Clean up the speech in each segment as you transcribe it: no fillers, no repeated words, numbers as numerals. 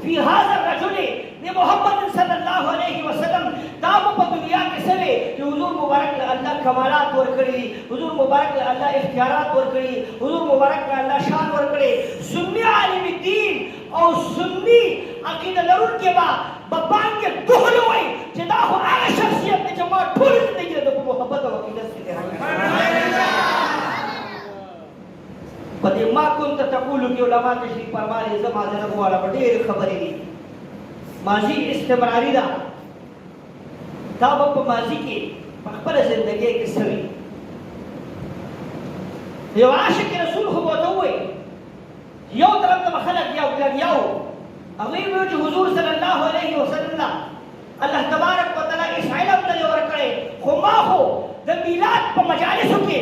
في هذا الرجل محمد صلی الله علیه وسلم دا په دنیا کې سره چې حضور مبارک له الله کمالات ورکړي، حضور مبارک له الله اختیارات ورکړي، حضور مبارک له الله شان ورکړي. سنی عالم دین او سنی عقیده لرونکي به باندې دوهل وای چې دا خو هغه شخصیت دی چې ما ټول زندګي د محبت او عقیدت سره پدې ما كنت تقول کې علما تشریح فرمایي زما د نبوه په ډېر خبرې دي. ماضي استمراري ده، دا په ماضي کې په خپل ژوندۍ کې سوي. یو عاشق رسول خو ته وای یو طرف ته خلک یو هغه ویل چې حضور صلی الله علیه وسلم الله تبارک وتعالى اس علم ته ورکړي، خو ما خو د میلاد په مجالسو کې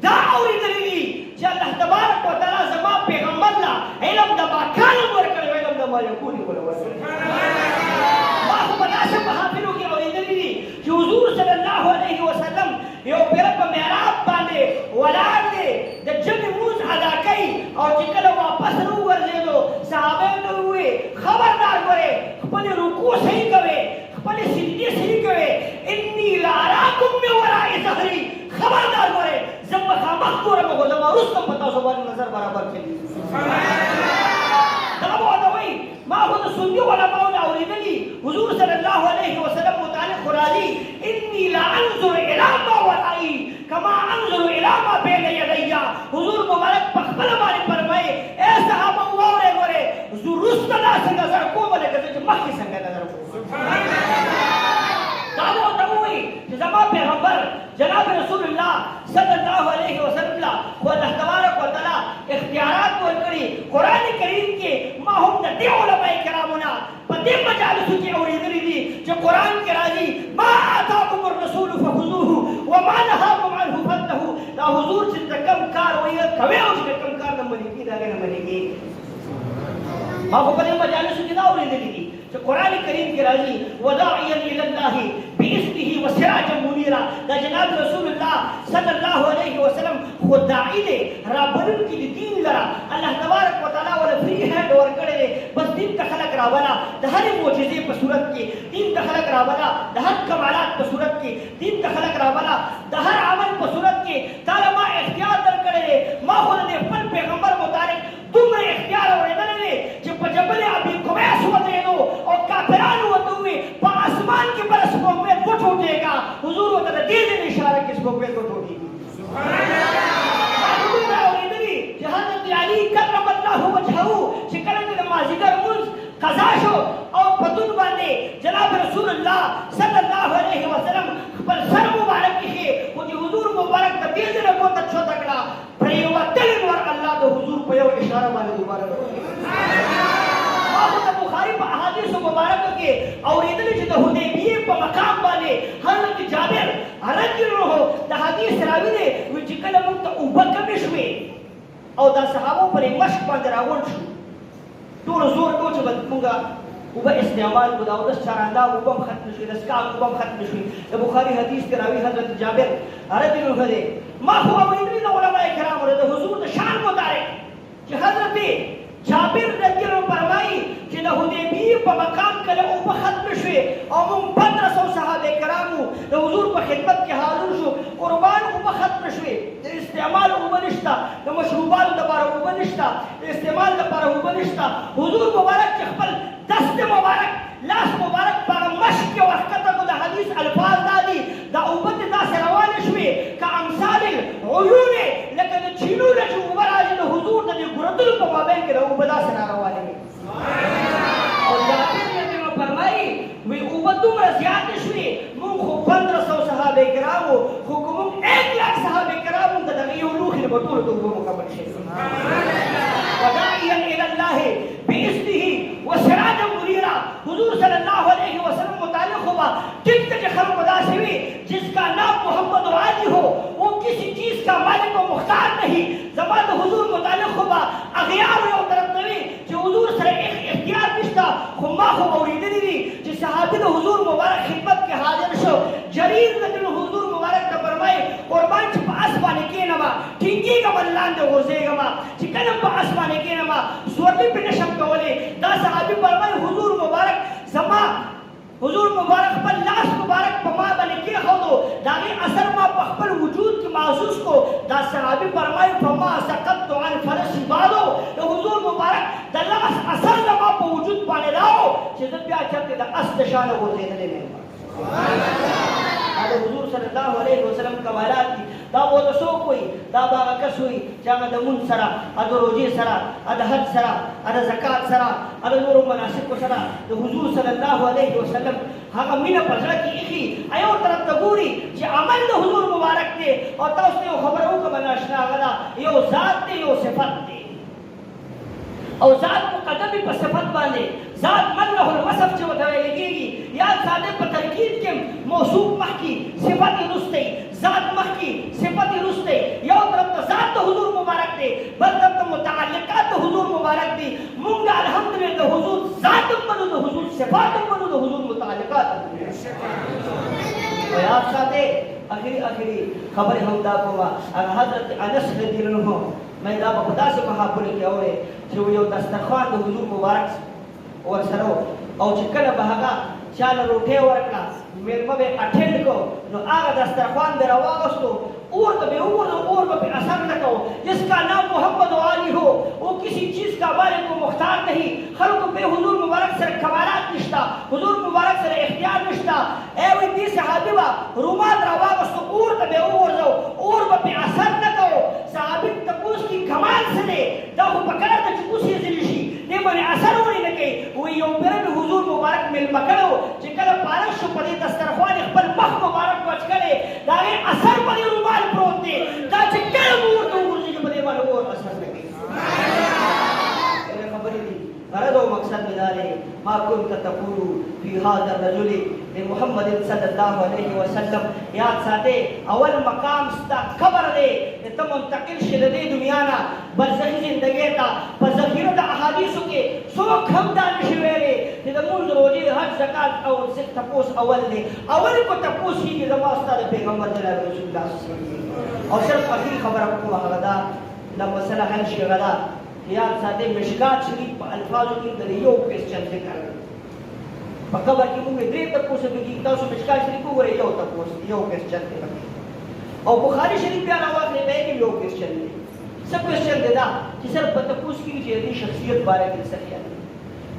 دا اورېدلې چې الله تبارک وتعالى زما پیغمبر لا علم د مکان ورکړي، علم د ما یکون ورکړي. ما خو په داسې محافلو کې اورېدلې چې حضور صلی الله علیه وسلم یو پیر په محراب باندې ولاړ دی، د جمع موز ادا کوي، او چې کله واپس راوګرځېدو صحابه ته وویل خبردار ګورئ خپل رکوع صحیح کوئ، خپل سجدې صحیح کوئ. انی لاراکم من وراء ظهري، خبردار ګورئ زه مخامخ ګورم خو زما وروسته په تاسو باندې نظر برابر کوي. دا به ورته وایي ما خو د سني علماو نه اورېدلي حضور صلی الله علیه وسلم متعلق خو راځي انی لا انظر الی ما ورائي کما انظر الی ما بین یدی. حضور مبارک په خپل باندې فرمایي ای صحابه واورئ ګورئ زه وروسته داسې نظر کوم لکه چې مخکې څنګه نظر کوم. دا به ورته ووایي چې زما پیغمبر جناب رسول الله صلی الله علیه وسلم خو الله تبارک وتعالی اختیارات ورکړي. قرآن کریم کې ما هم د دې علماء کرامو نه په دې مجالسو کې اورېدلي دي چې قرآن کې راځي ما آتاکم الرسول فخذوه وما نهاکم عنه فانتهوا. دا حضور چې د کوم کار وایي کوي او چې د کوم کار نه منې کېږي د هغې نه منې کېږي. ما خو په دې مجالسو کې دا اورېدلي دي چې قرآن کریم کې راځي وداعیا الی الله باذنه وسراجا منیرا. دا جناب رسول الله صلی الله علیه وسلم خو داعی دی رابلونکي د دین لره. الله تبارک وتعالی ول فری هینډ ورکړی دی، بس دین ته خلک راولا، د هرې معجزې په صورت کې دین ته خلک راولا، د هر کمالات په صورت کې دین ته خلک راولا، د هر عمل په صورت کې تعالی ما اختیار درکړی دی. ما خو د خپل پیغمبر متعلق دومره اختیار اورېدلی دی چې په جبل ابي قبیس ودرېدو او کافرانو ورته وویل په اسمان کې بله سپوږمۍ وټوټېږه. حضور ورته د دې ځینې اشاره کې سپوږمۍ وټوټېږي. ما اورېدلي چې حضرت علي کرم الله وجهه چې کله چې د مازدیګر لمونځ قضا شو او په دود باندې جناب رسول الله صلی الله علیه وسلم خپل سر مبارک ایښی، خو چې حضور مبارک د دې ځینې پورته چوته کړه پرېوتلې نور الله د حضور په یو اشاره باندې دوباره بخاری په احادیث مبارکه کې اورېدلي چې د حدیبیې په مقام باندې حضرت جابر رضی الله عنه د حدیث راوي دی وایي چې کله موږ ته اوبه کمې شوې او دا صحابو پرې مشک باندې راغونډ شو، ټولو زور کوو چې موږ اوبه استعمال کړو، د اودس چارانده اوبه هم ختمې شوې، د څښاک اوبه هم ختمې شوې. د بخاري حدیث کې راوي حضرت جابر رضی الله عنه دی. ما خو اورېدلي د علماء کرامو د حضور د شان مطابق چې حضرت جابر رضی الله عنه فرمایي چې د حدیبیې په مقام کله اوبه ختمې شوې او موږ 1500 صحابه کرامو د حضور په خدمت کې حاضر شو. قربان اوبه ختمې شوې، د استعمال اوبه نشته، د مشروباتو لپاره اوبه نشته، د استعمال لپاره اوبه نشته. حضور مبارک چې خپل دست مبارک لاس مبارک په مشک کې ورښکته کړو. د حدیث الفاظ دا دي دا اوبه دې داسې روانې شوې که امثال العیون، لکه د چینو نه چې اوبه راځي د حضور د دې ګردلو په مابین کې د اوبه داسې راروانې وي. او جابر رضی الله فرمایي وایي اوبه دومره زیاتې شوې موږ خو 1500 صحابه کرامو خو که موږ 1,00,000 صحابه کرامو د دغه یو لوښي نه به ټولو ته اوبه مکمل شي. وداعیا الی الله باذنه وسراجا منیرا. حضور صلی الله علیہ وسلم متعلق ہوگا جن کے خلق داسے ہوئی جس کا نام محمد علی ہو وہ کسی چیز کا مالک و مختار نہیں. زبان حضور متعلق ہوگا اغیار و طرف نوی جو حضور صلی اختیار نشتا خما خو اوریدنی دی جو صحابی حضور مبارک خدمت کے حاضر شو. جریر نجل حضور مبارک کا فرمائے قربان چھ پا اسمانے کے نما ٹھنگی کا ملان دے غرزے گا چھ کنم پا اسمانے کے نما سورلی پہ نشم کولے دا صحابی فرمائے حضور اثر ما په خپل وجود کې محسوس کو. دا صحابي فرمایي فما سقطت عن فرس بعدو، د حضور مبارک د لمس اثر زما په وجود باندې راو چې زه بیا چرته د اس د شانه ورتېدلې نه یم. دا حضور صلی الله علیه وسلم کمالات دي. دا به د څوک وي؟ دا به هغه کس وي چې هغه د مونځ سره، د روژې سره، د حج سره، د زکات سره، د نورو مناسکو سره د حضور صلی الله علیه وسلم هغه مینه په زړه کې ایښي. یو طرف ته ګوري چې عمل د حضور مبارک دی او تاسو ته یو خبره وکړم ناشنا هغه ده یو ذات دی یو صفت دی او ذات مقدم په صفت باندې. ذات من له الوصف چې ورته ویل کېږي یا ذات په ترکیب کې موصوف مخکې صفت یې وروستی، ذات مخکې صفت یې وروستی. یو طرف ته ذات د حضور مبارک دی، بل طرف ته متعلقات د حضور مبارک دی. مونږ الحمدلله د حضور ذات هم منو، د حضور صفات هم منو، د حضور متعلقات هم منو. یاد ساتئ اخري خبرې هم دا کومه هغه حضرت انس رضی الله عنه مې دا په داسې محافلو کې اورې چې یو دسترخوان د حضور مبارک ورسره او چې کله به هغه چاله روټۍ ورکړه میلمه به اټینډ کو نو هغه دسترخوان به راواغستو اور به اور به اثر نہ کو. جس کا نام محمد علی ہو وہ کسی چیز کا بارے کو مختار نہیں. خلق به حضور مبارک سره کمالات نشتا، حضور مبارک سره اختیار نشتا. اے وی دې صحابي با رومال راواغستو اور به ورځو اور به اثر نہ کو. صحابي تپوس کی کمال سره دا په پکړه ته چې اوسې ځلی شي دې باندې اثر ورې نه کوي. وی یو پرد حضور مبارک میلمه کړو چې کله پارک شو په دې دسترخوان خپل مخ مبارک وچ کړي دا اثر په رومال پروت دی. دا چې کله مور ته ورځي په دې باندې اور اثر نه کوي. خبرې دي غرض او مقصد مې دا دی ما كنت تقول في هذا الرجل محمد صلی الله علیه وسلم. یاد ساتئ اول مقام ستا قبر دی ته منتقل شې د دې دنیا نه برزخي زندګۍ ته. په ذخیره د احادیثو کې څوک هم دا نشي ویلی چې د مونځ روژې حج زکات او تپوس اول دی. اول کو تپوس کېږي زما ستا د پیغمبر جناب رسول الله صلی الله علیه وسلم. او صرف اخري خبره کومه هغه ده دا مسله حل شي هغه ده یاد ساتئ مشکات شریف په الفاظو کې د یو کوېسچن ذکر دی. په قبر کې موږ درې تپوس کېږي. تاسو مشکات شریف وګورئ یو تپوس یو کوېسچن دی او بخاري شریف بیا راواخلئ بیا کې یو کوېسچن دی. څه کوېسچن دی دا چې صرف په تپوس کېږي چې د دې شخصیت باره کې څه خیال دی.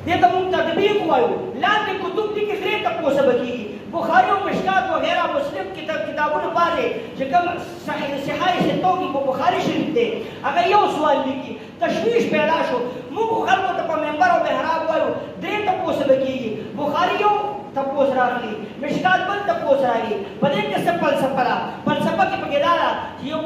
دې ته موږ تطبیق وایو. لاندې کتب دي کې درې تپوسه به کېږي. بخاري او مشکات وغیرہ مسلم کتابونه باندې چې کوم صحیح ستو کې په بخاري شریف دی هغه یو سوال لیکي تشویش پیدا شو. موږ خلکو ته په منبر او محراب وایو درې تپوسه به کېږي. بخاري یو تپوس راغلی، مشکات بل تپوس راغلی. په دې کې څه فلسفه ده؟ فلسفه کې پکې دا ده چې یو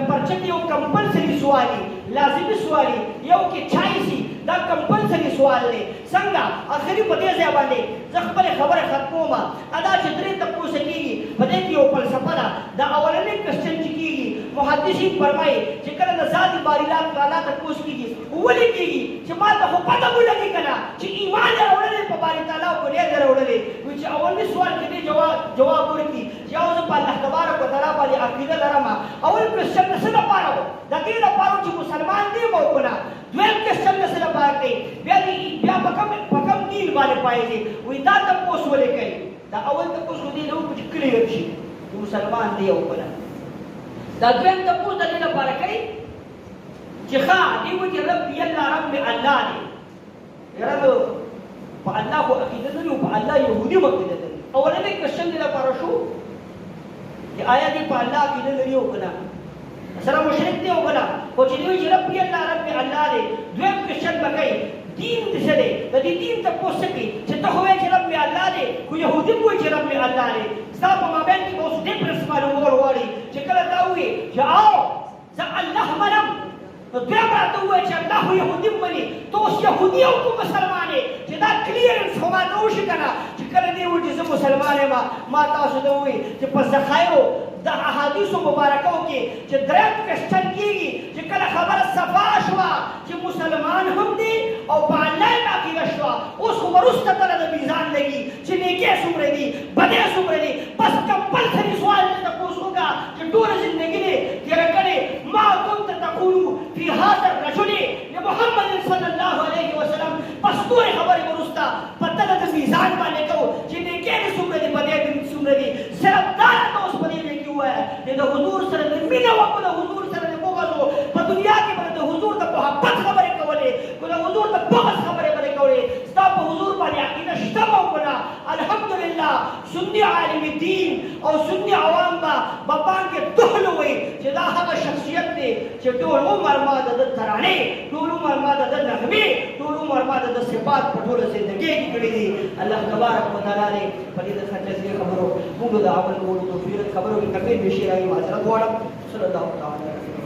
پرچه کې یو کمپلسري سوال دی، لازمي سوال دی. یو کې چایسي دا کمپلسري سوال دی. څنګه اخري په دې ځای باندې زه خپلې خبرې ختموم. ادا چې درې تپوسه کېږي په دې کې یو فلسفه ده. دا اولنی کوېسچن چې کېږي محدثین فرمایي چې کله د ذات باري الله تعالی تپوس کېږي ولې کېږي چې ما ته خو پته مو لګي که نه چې ایمان یې راوړلی په باري تعالی او ګناه یې راوړلی. وایي چې اولني سوال کې دې جواب ورکړي چې یو زه په الله تبارک وتعالی باندې عقیده لرم. اول کوېسچن د څه لپاره و؟ د دې لپاره چې مسلمان دی مو که نه. دویم کوېسچن د څه لپاره کوي؟ بیا په کوم دین باندې پایېږي. وایي دا تپوس ولې کوي؟ دا اول تپوس خو دې نه وکړو چې کلیر شي چې مسلمان دی او که نه. دا دویم تپوس د دې لپاره کوي چې ښه دې وایي چې رب یالله رب الله دی. یاره په الله خو عقیده لري او په الله یهودي هم عقیده لري. اولنی کوېسچن دې لپاره شو چې آیا دې په الله عقیده لري او که نه سره مشرک دی او که نه. خو چې دې وایي چې رب یالله رب الله دی دویم کوېسچن به کوي دین دې څه دی؟ د دې دین تپوس څه کوي چې ته خو وایې چې رب الله دی خو یهودي هم وایي چې رب الله دی. ستا په مابین کې به اوس ډفرنس معلومول غواړي چې کله تا ووایي چې او زه الله منم نو بیا به راته ووایي چې الله خو یهودي هم مني. ته اوس یهودي او که مسلمان یې چې دا کلیرنس خو ماته وشي که نه چې کله دې ووایي چې زه مسلمان یم ما تاسو ته ووایي چې په ذخایرو د احادیثو مبارکو کې چې دریم کوېسچن کېږي چې کله خبره صفا شوه چې مسلمان هم دی او په الله یې عقیده شوه اوس خو وروسته تله د میزان لګي چې نیکۍ څومره دي بدۍ څومره دي. بس کمپلسري سوال دې تپوس وکړه چې ټوله زندګي دې تېره کړې ما كنت تقول في هذا الرجل محمد صلی الله علیه وسلم. بس ټولې خبرې وروسته په تله د میزان باندې کوو چې نیکۍ دې څومره دي بدۍ دې څومره دي. صرف دا راته اوس په دې کې ووایه مینه وکړه د حضور سره د بغضو په دنیا کې به د حضور د محبت خبرې کولې که د حضور د بغض خبرې به یې کولې ستا په حضور باندې عقیده شته به وکړه الحمدلله سني عالم دین او سني عوام به باندې دهل وي چې دا هغه شخصیت دی چې ټول عمر ما د ده ترانې ټول عمر ما د ده نغمې ټول عمر ما د ده صفات په ټوله زندګۍ کې کړي دي الله تبارک وتعالی دې په دې د خجزي خبرو موږ د عمل کولو توفیق خبرو کې کمې بشي راوي معذرت غواړم صلی الله تعالی علیه